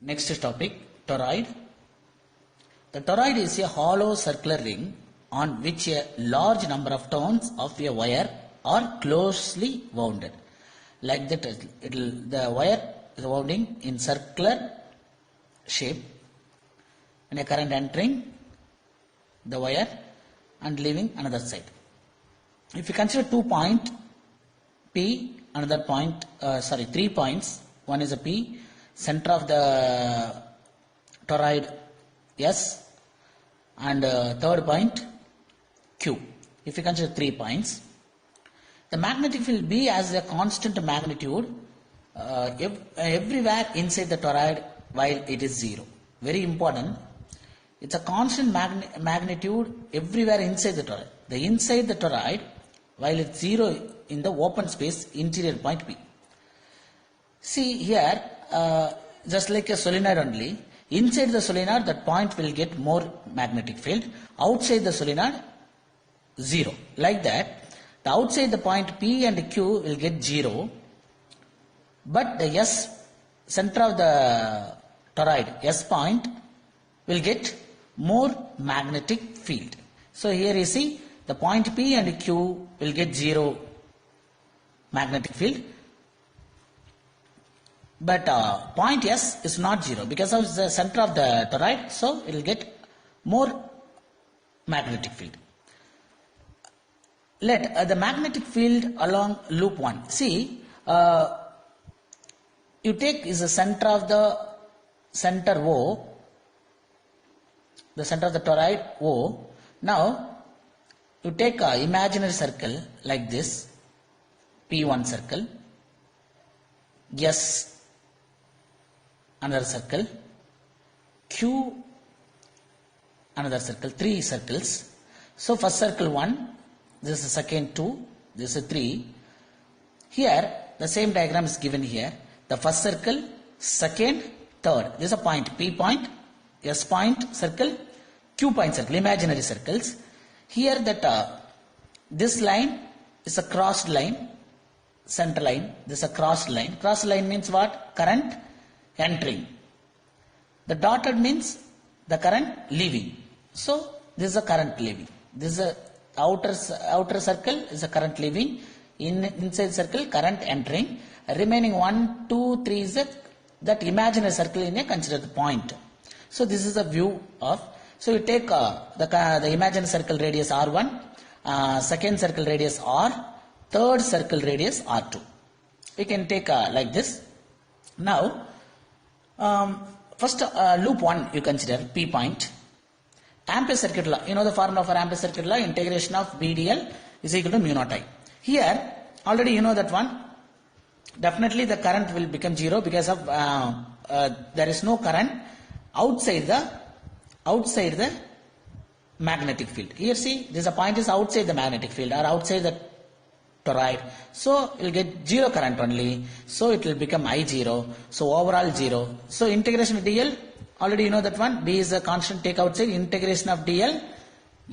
Next topic, toroid. The toroid is a hollow circular ring on which a large number of turns of a wire are closely wound. Like that, the wire is wounding in circular shape and a current entering the wire and leaving another side. If you consider 2 point P, another point, 3 points, one is a P, center of the toroid S, and third point Q. If you consider 3 points, the magnetic field B has a constant magnitude everywhere inside the toroid while it is 0. Very important. It's a constant magnitude everywhere inside the toroid. The inside the toroid while it's 0 in the open space interior point P. See here, just like a solenoid only, inside the solenoid that point will get more magnetic field, outside the solenoid 0. Like that, the outside the point P and Q will get 0, but the S, center of the toroid, S point, will get more magnetic field. So here you see, the point P and Q will get 0 magnetic field, but point S is not 0 because of the center of the toroid, so it will get more magnetic field. Let the magnetic field along loop 1. See, you take is the center of the center O, the center of the toroid O. Now, you take an imaginary circle like this, P1 circle, S another circle, Q another circle, 3 circles. So first circle 1, this is second 2, this is 3. Here the same diagram is given here. The first circle, second, third. This is a point, P point, S point circle, Q point circle, imaginary circles. Here that this line is a crossed line, center line, this is a crossed line. Crossed line means what? Current entering. The dotted means the current leaving. So this is a current leaving. This is a outer circle is a current leaving. Inside circle current entering. Remaining 1, 2, 3 is that imaginary circle in a considered point. So this is a view of. So you take the imaginary circle radius R1, second circle radius R, third circle radius R2. We can take like this. Now, first loop 1 you consider P point. Ampere circuit law. You know the formula for Ampere circuit law, integration of BdL is equal to mu naught I. Here, already you know that one. Definitely the current will become 0 because of there is no current outside the magnetic field. Here see, this point is outside the magnetic field or outside the toroid. So it will get 0 current only. So it will become I0. So overall 0. So integration of dl, already you know that one. B is a constant, take outside, integration of dl,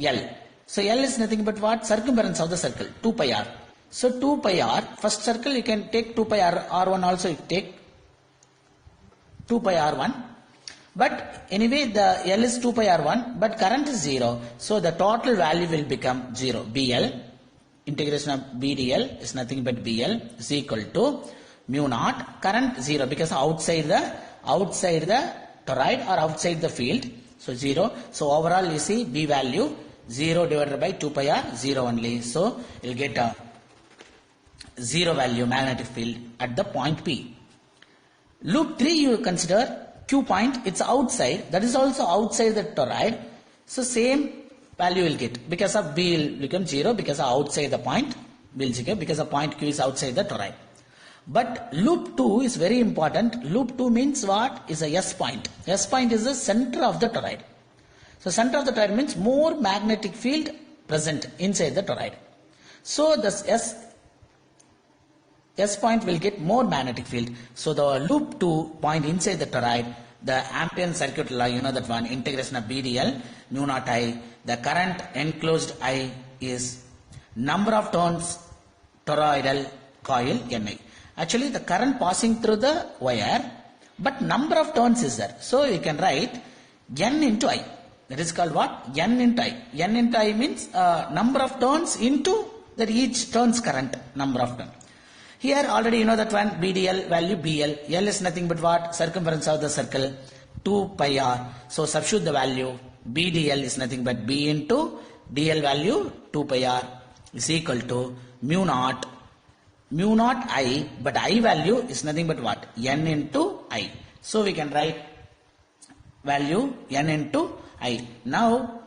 L. So L is nothing but what? Circumference of the circle, 2 pi r. So 2 pi r, first circle you can take 2 pi r1 also, you take 2 pi r1. But anyway, the L is 2 pi r1, but current is 0. So the total value will become 0. BL, integration of BdL is nothing but BL is equal to mu naught, current 0 because outside the toroid or outside the field. So 0. So overall you see B value 0 divided by 2 pi r, 0 only. So you will get a 0 value magnetic field at the point P. Loop 3 you consider Q point, it's outside, that is also outside the toroid. So same value will get because of B will become 0 because of outside the point B will 0 because the point Q is outside the toroid. But loop 2 is very important. Loop 2 means what? Is a S point. S point is the center of the toroid. So center of the toroid means more magnetic field present inside the toroid. So this S point will get more magnetic field. So the loop 2 point inside the toroid, the Ampere circuit law, you know that one, integration of BdL, mu naught I, the current enclosed I is number of turns toroidal coil Ni. Actually the current passing through the wire, but number of turns is there. So you can write n into I. That is called what? N into I. N into I means number of turns into that each turn's current number of turns. Here already you know that one BDL value BL. L is nothing but what? Circumference of the circle 2 pi r. So substitute the value. BDL is nothing but B into DL value 2 pi r is equal to mu naught I, but I value is nothing but what? N into I. So we can write value N into I. Now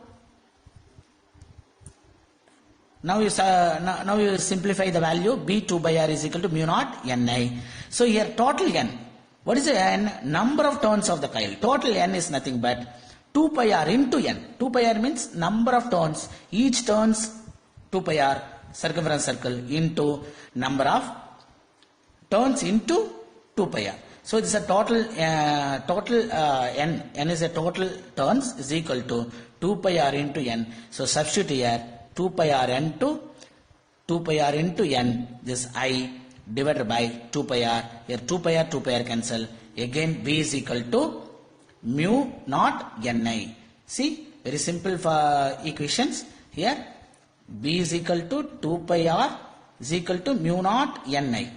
you simplify the value. B 2 by R is equal to mu naught Ni. So here total N. What is the N? Number of turns of the coil. Total N is nothing but 2 pi R into N. 2 pi R means number of turns. Each turns 2 pi R circumference circle into number of turns into 2 pi R. So this is a total N. N is a total turns is equal to 2 pi R into N. So substitute here 2 pi R into N. This I divided by 2 pi R. Here 2 pi R cancel. Again B is equal to mu naught Ni. See, very simple for equations. Here B is equal to 2 pi R is equal to mu naught Ni.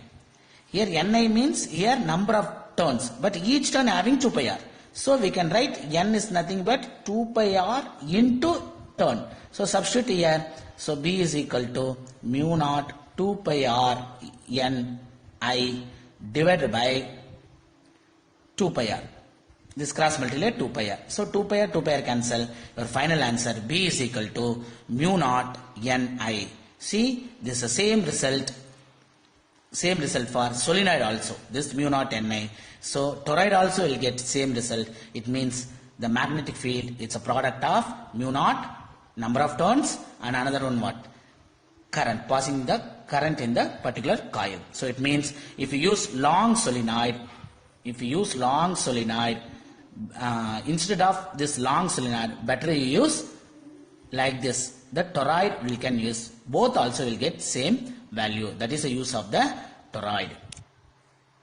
Here Ni means here number of turns, but each turn having 2 pi R. So we can write N is nothing but 2 pi R into turn. So substitute here. So B is equal to mu naught 2 pi R N I divided by 2 pi R. This cross multiply 2 pi R. So 2 pi R cancel. Your final answer B is equal to mu naught Ni. See, this is the same result for solenoid also. This mu naught Ni. So toroid also will get same result. It means the magnetic field, it's a product of mu naught, number of turns, and another one what? Current, passing the current in the particular coil. So it means if you use long solenoid, instead of this long solenoid, better you use like this. The toroid we can use. Both also will get same value. That is the use of the toroid.